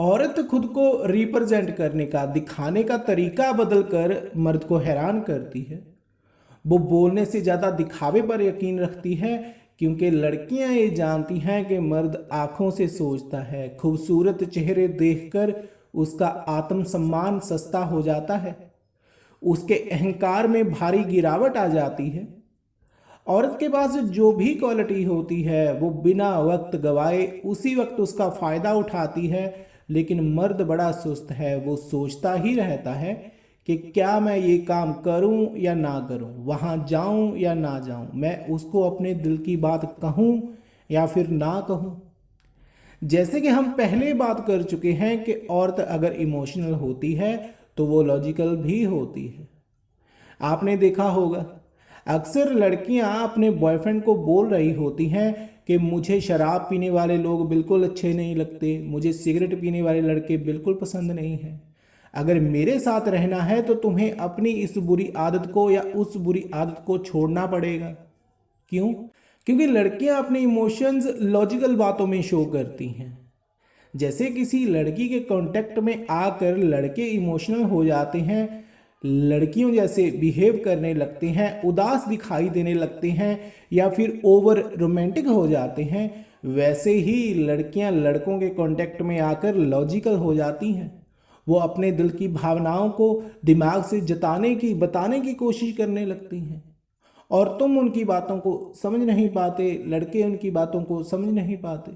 औरत खुद को रिप्रेजेंट करने का, दिखाने का तरीका बदलकर मर्द को हैरान करती है। वो बोलने से ज़्यादा दिखावे पर यकीन रखती है, क्योंकि लड़कियां ये जानती हैं कि मर्द आंखों से सोचता है। खूबसूरत चेहरे देखकर उसका आत्मसम्मान सस्ता हो जाता है, उसके अहंकार में भारी गिरावट आ जाती है। औरत के पास जो भी क्वालिटी होती है वो बिना वक्त गवाए उसी वक्त उसका फायदा उठाती है। लेकिन मर्द बड़ा सुस्त है, वो सोचता ही रहता है कि क्या मैं ये काम करूं या ना करूं, वहां जाऊं या ना जाऊं, मैं उसको अपने दिल की बात कहूं या फिर ना कहूं। जैसे कि हम पहले बात कर चुके हैं कि औरत अगर इमोशनल होती है तो वो लॉजिकल भी होती है। आपने देखा होगा अक्सर लड़कियां अपने बॉयफ्रेंड को बोल रही होती हैं कि मुझे शराब पीने वाले लोग बिल्कुल अच्छे नहीं लगते, मुझे सिगरेट पीने वाले लड़के बिल्कुल पसंद नहीं हैं। अगर मेरे साथ रहना है तो तुम्हें अपनी इस बुरी आदत को या उस बुरी आदत को छोड़ना पड़ेगा। क्यों? क्योंकि लड़कियां अपने इमोशंस लॉजिकल बातों में शो करती हैं। जैसे किसी लड़की के कांटेक्ट में आकर लड़के इमोशनल हो जाते हैं, लड़कियों जैसे बिहेव करने लगते हैं, उदास दिखाई देने लगते हैं या फिर ओवर रोमांटिक हो जाते हैं, वैसे ही लड़कियां लड़कों के कांटेक्ट में आकर लॉजिकल हो जाती हैं। वो अपने दिल की भावनाओं को दिमाग से जताने की बताने की कोशिश करने लगती हैं, और तुम उनकी बातों को समझ नहीं पाते, लड़के उनकी बातों को समझ नहीं पाते।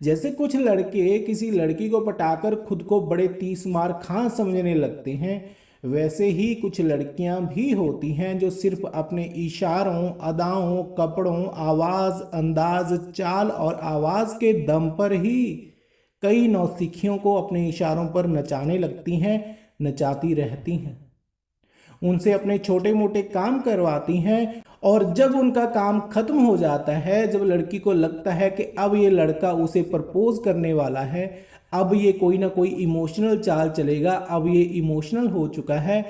जैसे कुछ लड़के किसी लड़की को पटाकर खुद को बड़े तीस मार खां समझने लगते हैं, वैसे ही कुछ लड़कियां भी होती हैं जो सिर्फ अपने इशारों, अदाओं, कपड़ों, आवाज, अंदाज, चाल और आवाज के दम पर ही कई नौसिखियों को अपने इशारों पर नचाने लगती हैं, नचाती रहती हैं, उनसे अपने छोटे मोटे काम करवाती हैं। और जब उनका काम खत्म हो जाता है, जब लड़की को लगता है कि अब ये लड़का उसे प्रपोज करने वाला है, अब ये कोई ना कोई इमोशनल चाल चलेगा, अब ये इमोशनल हो चुका है,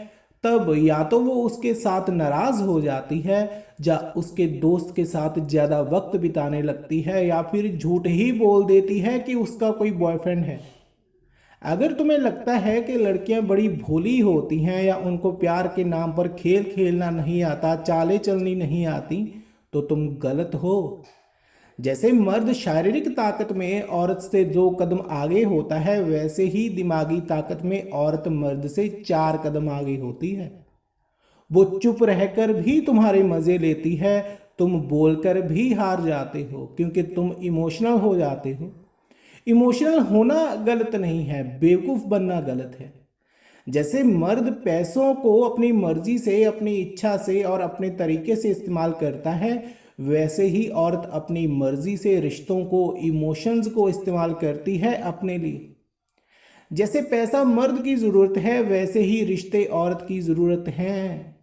तब या तो वो उसके साथ नाराज हो जाती है, या उसके दोस्त के साथ ज़्यादा वक्त बिताने लगती है, या फिर झूठ ही बोल देती है कि उसका कोई बॉयफ्रेंड है। अगर तुम्हें लगता है कि लड़कियां बड़ी भोली होती हैं या उनको प्यार के नाम पर खेल खेलना नहीं आता, चालें चलनी नहीं आती, तो तुम गलत हो। जैसे मर्द शारीरिक ताकत में औरत से 2 कदम आगे होता है, वैसे ही दिमागी ताकत में औरत मर्द से 4 कदम आगे होती है। वो चुप रहकर भी तुम्हारे मजे लेती है, तुम बोलकर भी हार जाते हो, क्योंकि तुम इमोशनल हो जाते हो। इमोशनल होना गलत नहीं है, बेवकूफ़ बनना गलत है। जैसे मर्द पैसों को अपनी मर्जी से, अपनी इच्छा से और अपने तरीके से इस्तेमाल करता है, वैसे ही औरत अपनी मर्जी से रिश्तों को, इमोशंस को इस्तेमाल करती है अपने लिए। जैसे पैसा मर्द की ज़रूरत है, वैसे ही रिश्ते औरत की ज़रूरत हैं।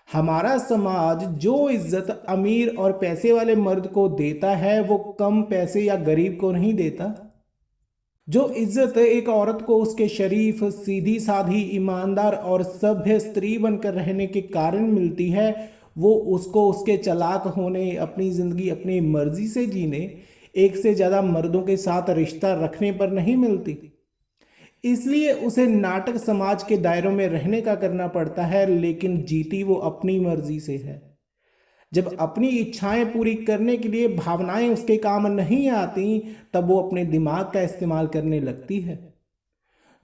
हमारा समाज जो इज्जत अमीर और पैसे वाले मर्द को देता है, वो कम पैसे या गरीब को नहीं देता। जो इज्जत एक औरत को उसके शरीफ, सीधी साधी, ईमानदार और सभ्य स्त्री बनकर रहने के कारण मिलती है, वो उसको उसके चालाक होने, अपनी ज़िंदगी अपनी मर्जी से जीने, एक से ज़्यादा मर्दों के साथ रिश्ता रखने पर नहीं मिलती। इसलिए उसे नाटक समाज के दायरों में रहने का करना पड़ता है, लेकिन जीती वो अपनी मर्जी से है। जब अपनी इच्छाएं पूरी करने के लिए भावनाएं उसके काम नहीं आती, तब वो अपने दिमाग का इस्तेमाल करने लगती है।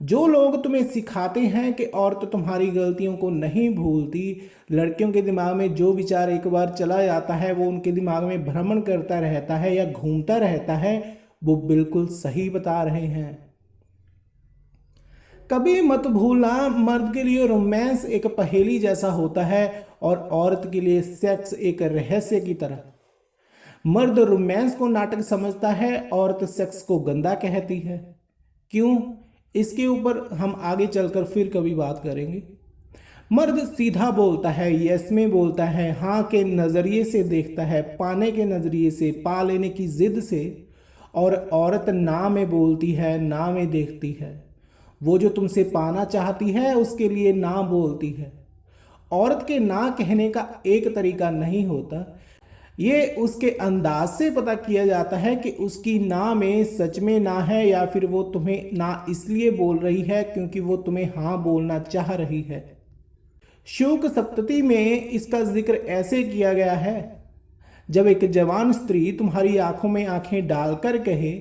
जो लोग तुम्हें सिखाते हैं कि औरत तुम्हारी गलतियों को नहीं भूलती, लड़कियों के दिमाग में जो विचार एक बार चला जाता है वो उनके दिमाग में भ्रमण करता रहता है या घूमता रहता है, वो बिल्कुल सही बता रहे हैं। कभी मत भूलना, मर्द के लिए रोमांस एक पहेली जैसा होता है और औरत के लिए सेक्स एक रहस्य की तरह। मर्द रोमांस को नाटक समझता है, औरत सेक्स को गंदा कहती है। क्यों? इसके ऊपर हम आगे चलकर फिर कभी बात करेंगे। मर्द सीधा बोलता है, यस में बोलता है, हाँ के नज़रिए से देखता है, पाने के नज़रिए से, पा लेने की जिद से, और औरत ना में बोलती है, ना में देखती है। वो जो तुमसे पाना चाहती है उसके लिए ना बोलती है। औरत के ना कहने का एक तरीका नहीं होता। ये उसके अंदाज से पता किया जाता है कि उसकी ना में सच में ना है, या फिर वो तुम्हें ना इसलिए बोल रही है क्योंकि वो तुम्हें हाँ बोलना चाह रही है। शुक सप्तती में इसका जिक्र ऐसे किया गया है, जब एक जवान स्त्री तुम्हारी आंखों में आंखें डालकर कहे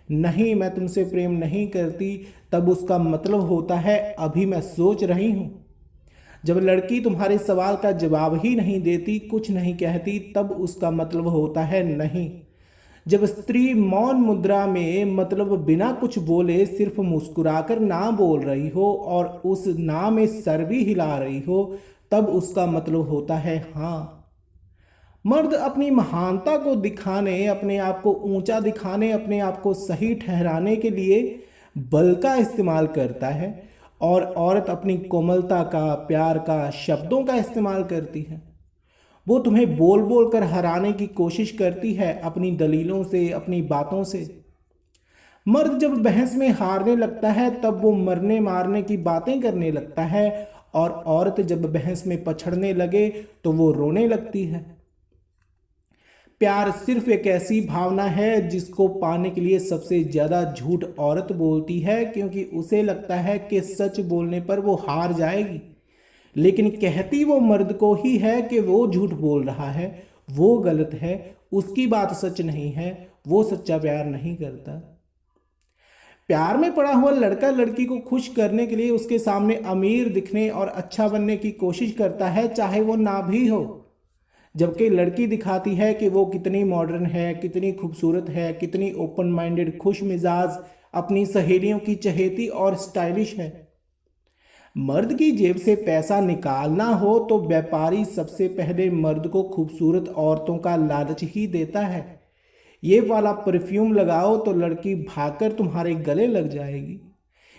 नहीं मैं तुमसे प्रेम नहीं करती, तब उसका मतलब होता है अभी मैं सोच रही हूं। जब लड़की तुम्हारे सवाल का जवाब ही नहीं देती, कुछ नहीं कहती, तब उसका मतलब होता है नहीं। जब स्त्री मौन मुद्रा में, मतलब बिना कुछ बोले सिर्फ मुस्कुराकर ना बोल रही हो और उस ना में सर भी हिला रही हो, तब उसका मतलब होता है हाँ। मर्द अपनी महानता को दिखाने, अपने आप को ऊंचा दिखाने, अपने आप को सही ठहराने के लिए बल का इस्तेमाल करता है, और औरत अपनी कोमलता का, प्यार का, शब्दों का इस्तेमाल करती है। वो तुम्हें बोल बोल कर हराने की कोशिश करती है, अपनी दलीलों से, अपनी बातों से। मर्द जब बहस में हारने लगता है तब वो मरने मारने की बातें करने लगता है, और औरत जब बहस में पछड़ने लगे तो वो रोने लगती है। प्यार सिर्फ एक ऐसी भावना है जिसको पाने के लिए सबसे ज्यादा झूठ औरत बोलती है, क्योंकि उसे लगता है कि सच बोलने पर वो हार जाएगी। लेकिन कहती वो मर्द को ही है कि वो झूठ बोल रहा है, वो गलत है, उसकी बात सच नहीं है, वो सच्चा प्यार नहीं करता। प्यार में पड़ा हुआ लड़का लड़की को खुश करने के लिए उसके सामने अमीर दिखने और अच्छा बनने की कोशिश करता है, चाहे वो ना भी हो। जबकि लड़की दिखाती है कि वो कितनी मॉडर्न है, कितनी खूबसूरत है, कितनी ओपन माइंडेड, खुश मिजाज, अपनी सहेलियों की चहेती और स्टाइलिश है। मर्द की जेब से पैसा निकालना हो तो व्यापारी सबसे पहले मर्द को खूबसूरत औरतों का लालच ही देता है। ये वाला परफ्यूम लगाओ तो लड़की भागकर तुम्हारे गले लग जाएगी।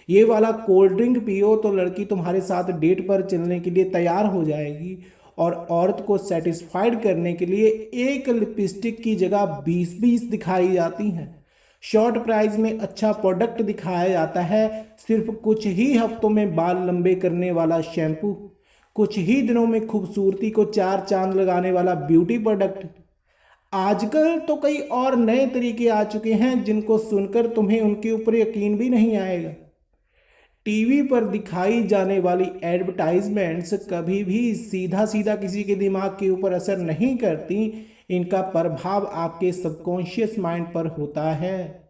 ये वाला कोल्ड ड्रिंक पियो तो लड़की तुम्हारे साथ डेट पर चलने के लिए तैयार हो जाएगी। और औरत को सेटिस्फाइड करने के लिए एक लिपस्टिक की जगह 20-20 दिखाई जाती हैं। शॉर्ट प्राइस में अच्छा प्रोडक्ट दिखाया जाता है, सिर्फ कुछ ही हफ्तों में बाल लंबे करने वाला शैम्पू, कुछ ही दिनों में खूबसूरती को 4 चांद लगाने वाला ब्यूटी प्रोडक्ट। आजकल तो कई और नए तरीके आ चुके हैं जिनको सुनकर तुम्हें उनके ऊपर यकीन भी नहीं आएगा। टीवी पर दिखाई जाने वाली एडवर्टाइजमेंट्स कभी भी सीधा सीधा किसी के दिमाग के ऊपर असर नहीं करती, इनका प्रभाव आपके सबकॉन्शियस माइंड पर होता है।